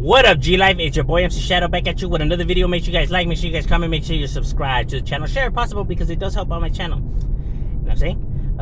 What up, G-Life? It's your boy MC Shadow back at you with another video. Make sure you guys like, make sure you guys comment, make sure you subscribe to the channel. Share if possible because it does help out my channel. You know what I'm saying?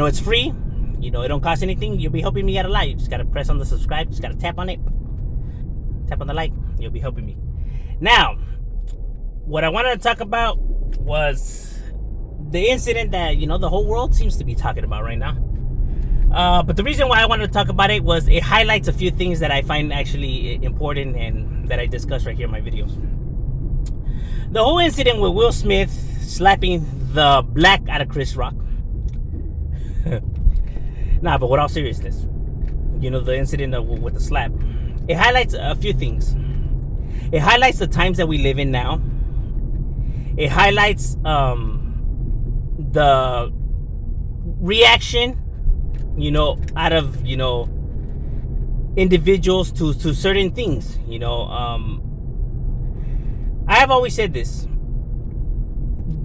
It's free. It don't cost anything. You'll be helping me out a lot. You just gotta press on the subscribe. Just gotta tap on it. Tap on the like. You'll be helping me. Now, what I wanted to talk about was the incident that, the whole world seems to be talking about right now. But the reason why I wanted to talk about it was it highlights a few things that I find actually important and that I discuss right here in my videos. The whole incident with Will Smith slapping the black out of Chris Rock. But with all seriousness, the incident with the slap, it highlights a few things. It highlights the times that we live in now. It highlights the reaction out of individuals to certain things. I have always said this: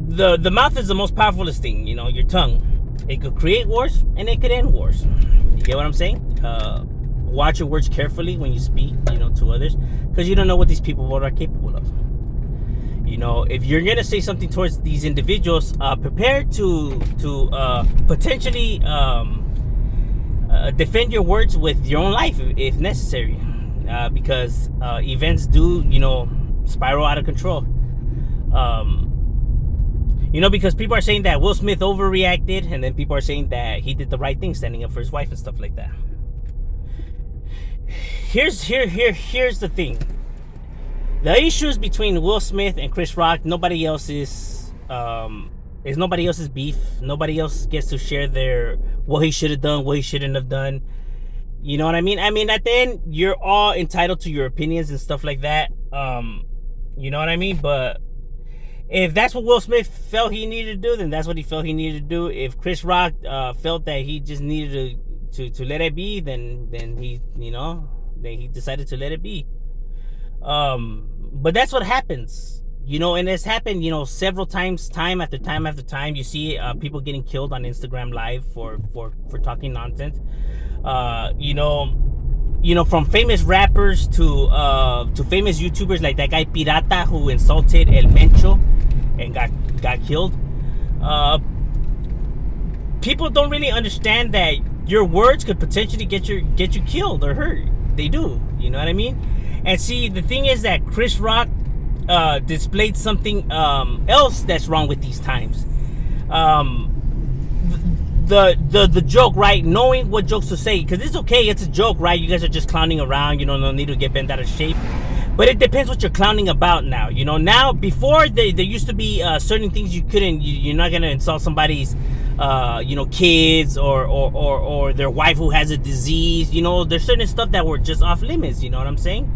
the mouth is the most powerfulest thing. Your tongue, it could create wars and it could end wars. You get what I'm saying? Watch your words carefully when you speak to others, because you don't know what these people are capable of. If you're gonna say something towards these individuals, prepare to potentially defend your words with your own life if necessary, because events do spiral out of control. Because people are saying that Will Smith overreacted, and then people are saying that he did the right thing standing up for his wife and stuff like that. Here's the thing. The issues between Will Smith and Chris Rock, nobody else's nobody else's beef. Nobody else gets to share what he should have done, what he shouldn't have done. You know what I mean? I mean, at the end, you're all entitled to your opinions and stuff like that. You know what I mean? But if that's what Will Smith felt he needed to do, then that's what he felt he needed to do. If Chris Rock felt that he just needed to let it be, then he he decided to let it be. But that's what happens, and it's happened, several times, time after time after time. You see people getting killed on Instagram Live for talking nonsense. From famous rappers to famous YouTubers like that guy Pirata who insulted El Mencho and got killed. People don't really understand that your words could potentially get you killed or hurt. They do, you know what I mean? And see, the thing is that Chris Rock displayed something else that's wrong with these times. The joke, right? Knowing what jokes to say, because it's okay, it's a joke, right? You guys are just clowning around, no need to get bent out of shape. But it depends what you're clowning about now. Now, before there used to be certain things you couldn't. You're not gonna insult somebody's kids or their wife who has a disease. There's certain stuff that were just off limits. You know what I'm saying?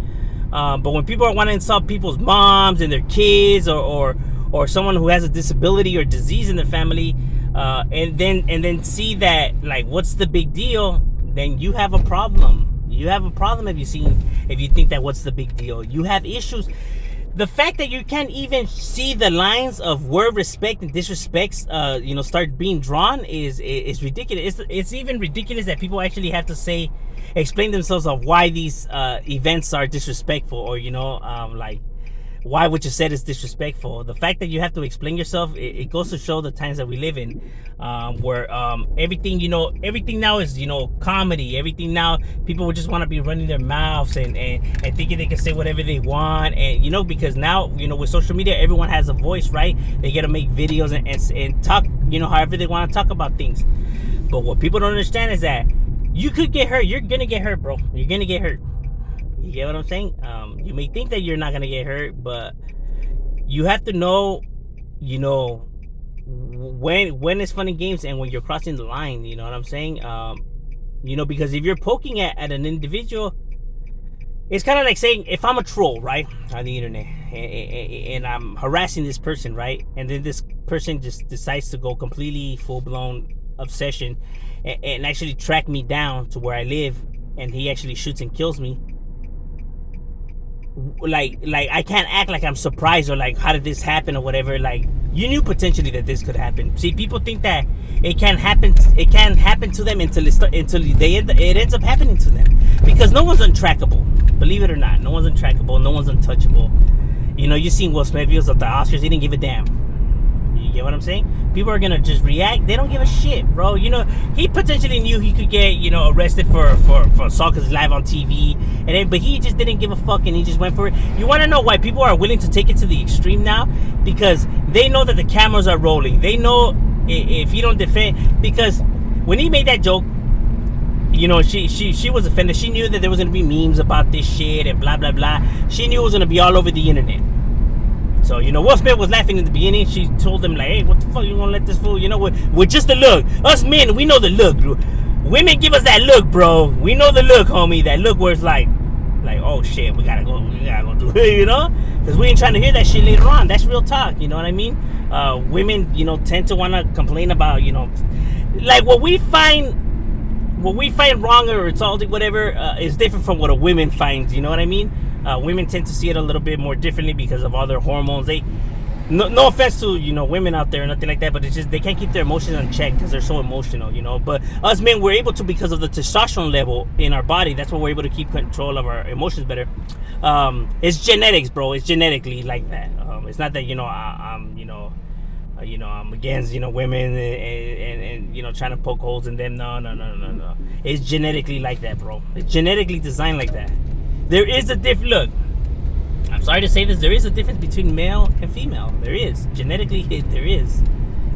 But when people want to insult people's moms and their kids or someone who has a disability or disease in their family, and then see that, like, what's the big deal? Then you have a problem. You have a problem if you think that what's the big deal. You have issues. The fact that you can't even see the lines of where respect and disrespect start being drawn is ridiculous. It's even ridiculous that people actually have to explain themselves of why these events are disrespectful, or like why what you said is disrespectful. The fact that you have to explain yourself, it goes to show the times that we live in, where everything now is comedy. Everything now, people would just want to be running their mouths and thinking they can say whatever they want, and because now with social media, everyone has a voice, right? They get to make videos and talk however they want to talk about things. But what people don't understand is that you could get hurt. You're gonna get hurt, bro. You're gonna get hurt. You get what I'm saying? You may think that you're not gonna get hurt, but you have to know, when it's fun and games and when you're crossing the line. You know what I'm saying? Because if you're poking at an individual, it's kind of like saying, if I'm a troll, right, on the internet, and I'm harassing this person, right, and then this person just decides to go completely full-blown obsession and actually track me down to where I live, and he actually shoots and kills me. Like I can't act like I'm surprised or like, how did this happen or whatever. Like, you knew potentially that this could happen. See, people think that it can't happen to them until it ends up happening to them, because no one's untrackable. Believe it or not, no one's untrackable, no one's untouchable. You know, you seen Will Smith videos of the Oscars, he didn't give a damn. You get what I'm saying? People are gonna just react. They don't give a shit, bro. You know, he potentially knew he could get, you know, arrested for assault because he's live on TV, and then, but he just didn't give a fuck, and he just went for it. You want to know why people are willing to take it to the extreme now? Because they know that the cameras are rolling. They know if you don't defend, because when he made that joke, you know, she was offended. She knew that there was gonna be memes about this shit and blah blah blah. She knew it was gonna be all over the internet. So, you know, Will Smith was laughing in the beginning. She told him, like, hey, what the fuck you gonna let this fool, you know, with just the look. Us men, we know the look, bro. Women give us that look, bro. We know the look, homie. That look where it's like, oh shit, we gotta go do it, you know? Because we ain't trying to hear that shit later on. That's real talk, you know what I mean? Women, you know, tend to want to complain about, you know, like what we find wrong or insulting, whatever, is different from what a woman finds, you know what I mean? Women tend to see it a little bit more differently because of all their hormones. No offense to, you know, women out there or nothing like that, but it's just they can't keep their emotions in check because they're so emotional, you know. But us men, we're able to, because of the testosterone level in our body. That's why we're able to keep control of our emotions better. It's genetics, bro. It's genetically like that. It's not that, you know, I'm against, you know, women and you know, trying to poke holes in them. No. It's genetically like that, bro. It's genetically designed like that. There is a look, I'm sorry to say this, there is a difference between male and female. There is. Genetically, there is.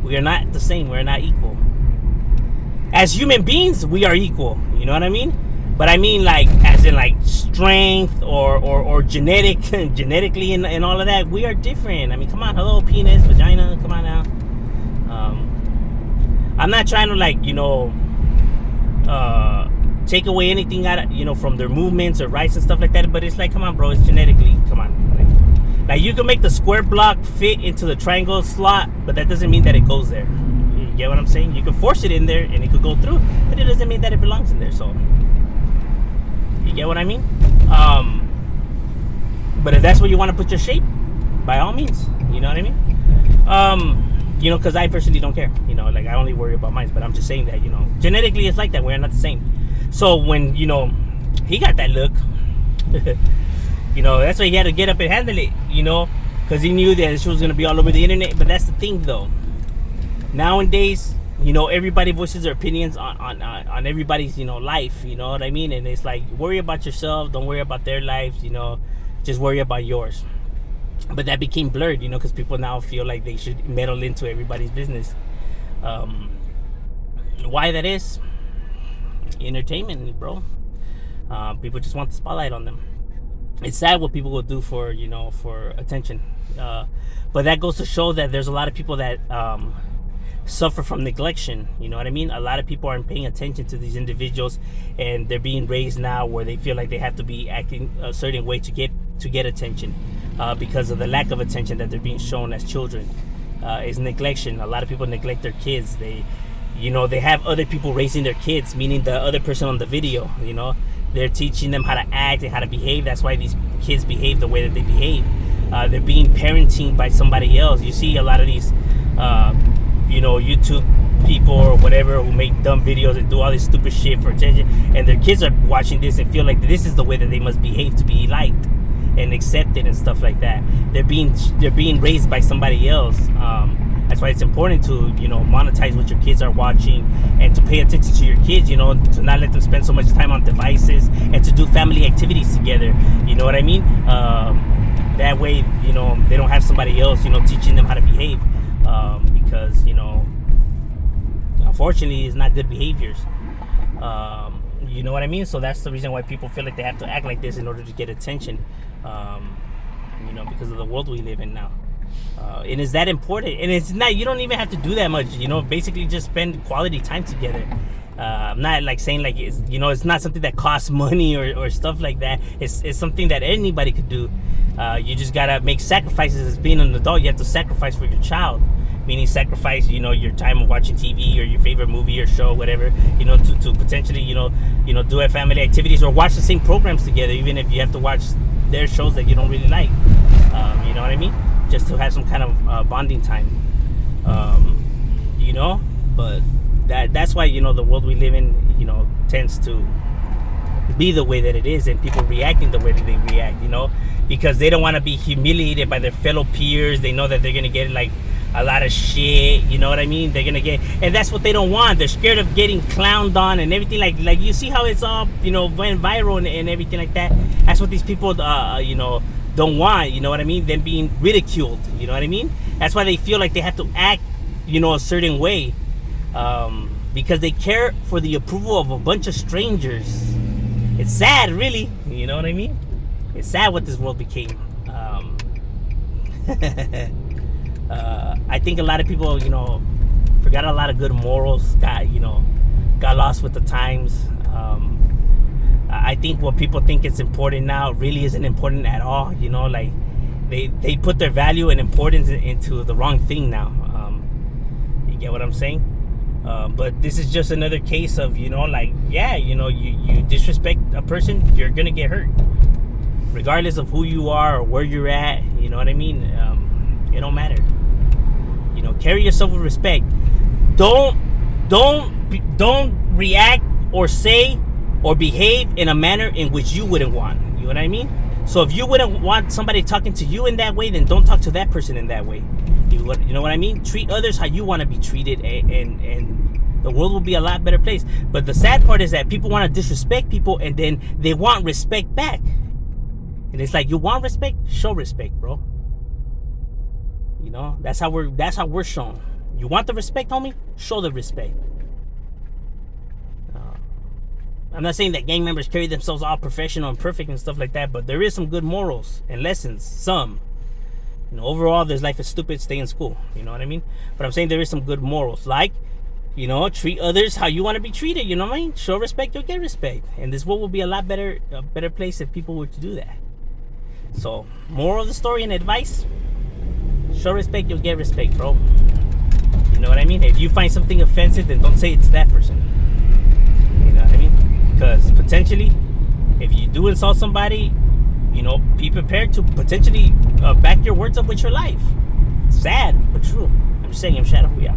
We are not the same. We're not equal. As human beings, we are equal. You know what I mean? But I mean, like, as in, like, strength or genetically and all of that, we are different. I mean, come on. Hello, penis, vagina. Come on now. I'm not trying to, like, you know, take away anything out of, you know, from their movements or rights and stuff like that, but it's like, come on, bro, it's genetically, come on. Like, you can make the square block fit into the triangle slot, but that doesn't mean that it goes there. You get what I'm saying? You can force it in there and it could go through, but it doesn't mean that it belongs in there. So you get what I mean? But if that's where you want to put your shape, by all means, you know what I mean? You know, because I personally don't care, you know, like, I only worry about mine, but I'm just saying that, you know, genetically it's like that. We're not the same. So when, you know, he got that look, you know, that's why he had to get up and handle it, you know, because he knew that she was going to be all over the internet. But that's the thing, though. Nowadays, you know, everybody voices their opinions on everybody's, you know, life, you know what I mean? And it's like, worry about yourself, don't worry about their lives, you know, just worry about yours. But that became blurred, you know, because people now feel like they should meddle into everybody's business. Why that is? Entertainment, bro. People just want the spotlight on them. It's sad what people will do for, you know, for attention. But that goes to show that there's a lot of people that suffer from neglection. You know what I mean? A lot of people aren't paying attention to these individuals, and they're being raised now where they feel like they have to be acting a certain way to get attention, because of the lack of attention that they're being shown as children. Is neglection. A lot of people neglect their kids. You know, they have other people raising their kids, meaning the other person on the video, you know. They're teaching them how to act and how to behave. That's why these kids behave the way that they behave. They're being parenting by somebody else. You see a lot of these, you know, YouTube people or whatever who make dumb videos and do all this stupid shit for attention. And their kids are watching this and feel like this is the way that they must behave to be liked and accepted and stuff like that. They're being raised by somebody else. That's why it's important to, you know, monetize what your kids are watching and to pay attention to your kids, you know, to not let them spend so much time on devices and to do family activities together. You know what I mean? That way, you know, they don't have somebody else, you know, teaching them how to behave, because, you know, unfortunately, it's not good behaviors. You know what I mean? So that's the reason why people feel like they have to act like this in order to get attention, you know, because of the world we live in now. And it's that important, and it's not, you don't even have to do that much, you know, basically just spend quality time together. I'm not like saying like, it's, you know, it's not something that costs money or stuff like that. It's something that anybody could do. You just gotta make sacrifices. As being an adult, you have to sacrifice for your child, meaning sacrifice, you know, your time of watching TV or your favorite movie or show, whatever, you know, to potentially, you know, do family activities or watch the same programs together, even if you have to watch their shows that you don't really like. You know what I mean? Just to have some kind of bonding time, you know. But that's why, you know, the world we live in, you know, tends to be the way that it is, and people reacting the way that they react, you know, because they don't want to be humiliated by their fellow peers. They know that they're gonna get like a lot of shit, you know what I mean? They're gonna get, and that's what they don't want. They're scared of getting clowned on and everything. Like you see how it's all, you know, went viral and everything like that. That's what these people you know, don't want, you know what I mean? Them being ridiculed, you know what I mean? That's why they feel like they have to act, you know, a certain way, because they care for the approval of a bunch of strangers. It's sad, really, you know what I mean? It's sad what this world became. I think a lot of people, you know, forgot a lot of good morals, got lost with the times. I think what people think is important now really isn't important at all, you know, like they put their value and importance into the wrong thing now. You get what I'm saying? But this is just another case of, you know, like, yeah, you know, you disrespect a person, you're gonna get hurt, regardless of who you are or where you're at, you know what I mean? It don't matter. You know, carry yourself with respect. Don't react or say or behave in a manner in which you wouldn't want. You know what I mean? So if you wouldn't want somebody talking to you in that way, then don't talk to that person in that way. You know what I mean? Treat others how you want to be treated, and the world will be a lot better place. But the sad part is that people want to disrespect people, and then they want respect back. And it's like, you want respect? Show respect, bro. You know, that's how we're shown. You want the respect, homie? Show the respect. I'm not saying that gang members carry themselves all professional and perfect and stuff like that, but there is some good morals and lessons. Some. You know, overall, this life is stupid. Stay in school. You know what I mean? But I'm saying there is some good morals, like, you know, treat others how you want to be treated. You know what I mean? Show respect, you'll get respect, and this world will be a better place if people were to do that. So, moral of the story and advice: show respect, you'll get respect, bro. You know what I mean? If you find something offensive, then don't say it to that person. You know what I mean? Because potentially, if you do insult somebody, you know, be prepared to potentially back your words up with your life. Sad, but true. I'm just saying, I'm Shadow. Yeah.